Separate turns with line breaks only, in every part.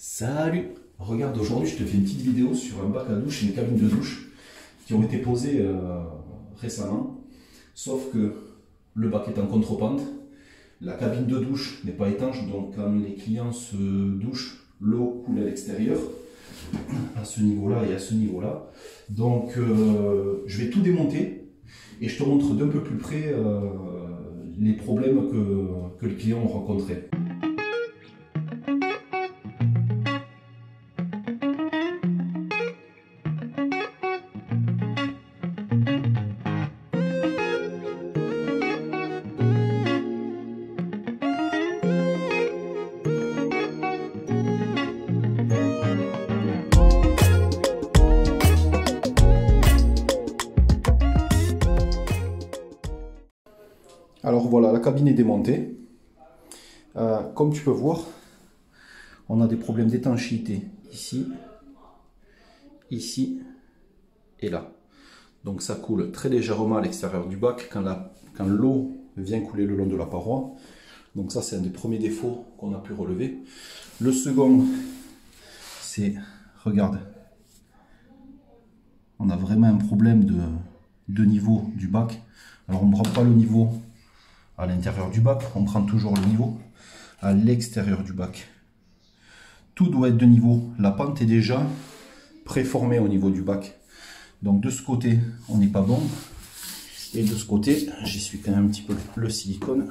Salut! Regarde, aujourd'hui je te fais une petite vidéo sur un bac à douche et une cabine de douche qui ont été posées récemment. Sauf que le bac est en contre-pente, la cabine de douche n'est pas étanche, donc quand les clients se douchent, l'eau coule à l'extérieur, à ce niveau-là et à ce niveau-là. Donc je vais tout démonter et je te montre d'un peu plus près les problèmes que les clients ont rencontrés. Alors voilà, la cabine est démontée. Comme tu peux voir, on a des problèmes d'étanchéité ici, ici et là. Donc ça coule très légèrement à l'extérieur du bac quand l'eau vient couler le long de la paroi. Donc ça, c'est un des premiers défauts qu'on a pu relever. Le second, c'est, regarde, on a vraiment un problème de niveau du bac. Alors on ne prend pas le niveau à l'intérieur du bac, on prend toujours le niveau à l'extérieur du bac. Tout doit être de niveau. La pente est déjà préformée au niveau du bac. Donc de ce côté, on n'est pas bon. Et de ce côté, j'y suis quand même un petit peu le silicone.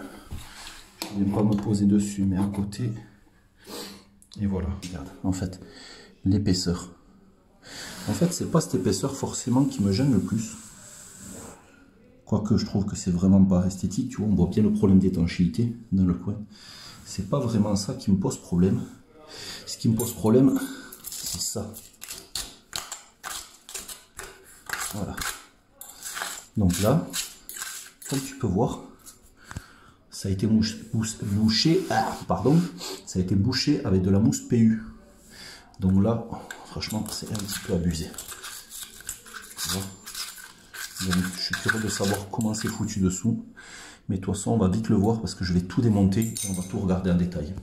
Je ne vais pas me poser dessus, mais à côté. Et voilà, regarde, en fait, l'épaisseur. En fait, c'est pas cette épaisseur forcément qui me gêne le plus. Quoique je trouve que c'est vraiment pas esthétique, tu vois, on voit bien le problème d'étanchéité dans le coin. C'est pas vraiment ça qui me pose problème. Ce qui me pose problème, c'est ça. Voilà. Donc là, comme tu peux voir, ça a été bouché, ça a été bouché avec de la mousse PU. Donc là, franchement, c'est un petit peu abusé. Tu vois ? Donc, je suis curieux de savoir comment c'est foutu dessous. Mais de toute façon, on va vite le voir parce que je vais tout démonter et on va tout regarder en détail.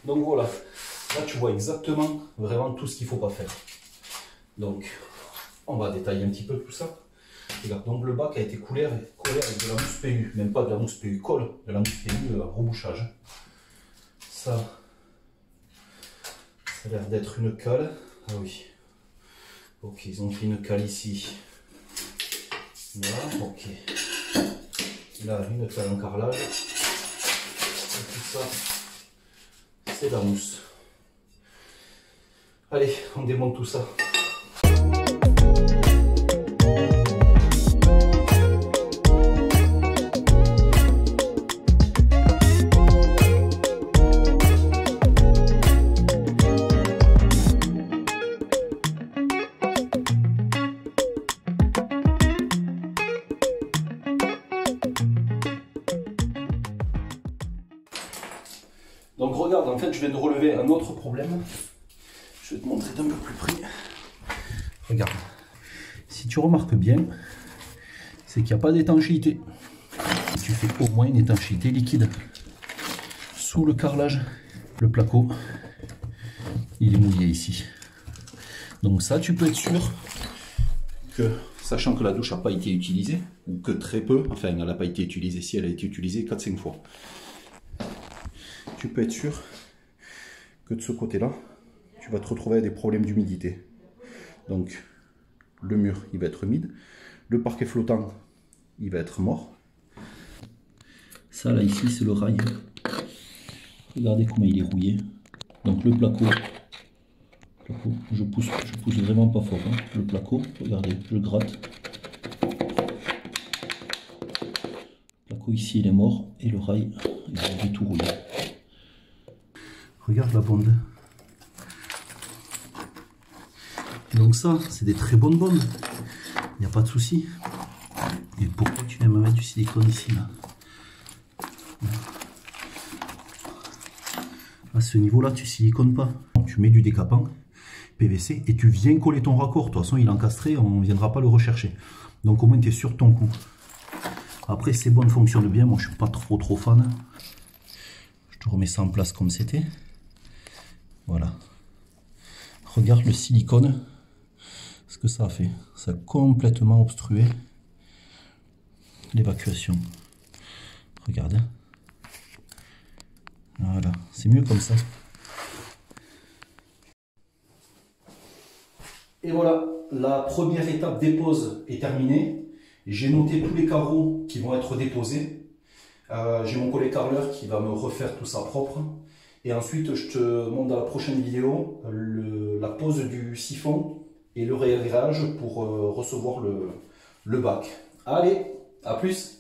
Donc voilà, là tu vois exactement vraiment tout ce qu'il ne faut pas faire. Donc, on va détailler un petit peu tout ça. Regarde, donc le bac a été coulé avec de la mousse PU. Même pas de la mousse PU colle, de la mousse PU rebouchage. Ça a l'air d'être une cale. Ah oui, ok, ils ont fait une cale ici. Voilà, ok. Là, une cale en carrelage. Et tout ça, c'est de la mousse. Allez, on démonte tout ça. Donc regarde, en fait je viens de relever un autre problème. Je vais te montrer d'un peu plus près. Regarde, si tu remarques bien, c'est qu'il n'y a pas d'étanchéité. Tu fais au moins une étanchéité liquide. Sous le carrelage, le placo, il est mouillé ici. Donc ça, tu peux être sûr que, sachant que la douche n'a pas été utilisée, ou que très peu, enfin elle n'a pas été utilisée, si elle a été utilisée 4-5 fois. Tu peux être sûr que de ce côté-là, tu vas te retrouver avec des problèmes d'humidité. Donc, le mur, il va être humide. Le parquet flottant, il va être mort. Ça, là, ici, c'est le rail. Regardez comment il est rouillé. Donc, le placo, je pousse vraiment pas fort. Hein. Le placo, regardez, je gratte. Le placo, ici, il est mort. Et le rail, il est tout rouillé. Regarde la bonde. Donc ça, c'est des très bonnes bondes. Il n'y a pas de souci. Et pourquoi tu viens me mettre du silicone ici là? À ce niveau-là, tu silicones pas. Tu mets du décapant PVC et tu viens coller ton raccord. De toute façon, il est encastré, on ne viendra pas le rechercher. Donc au moins, tu es sur ton coup. Après, ces bonnes fonctionnent bien. Moi, je ne suis pas trop fan. Je remets ça en place comme c'était. Voilà. Regarde le silicone, ce que ça a fait. Ça a complètement obstrué l'évacuation. Regarde. Voilà, c'est mieux comme ça. Et voilà, la première étape dépose est terminée. J'ai noté tous les carreaux qui vont être déposés. J'ai mon collègue carreleur qui va me refaire tout ça propre. Et ensuite, je te montre dans la prochaine vidéo la pose du siphon et le réagrégage pour recevoir le bac. Allez, à plus!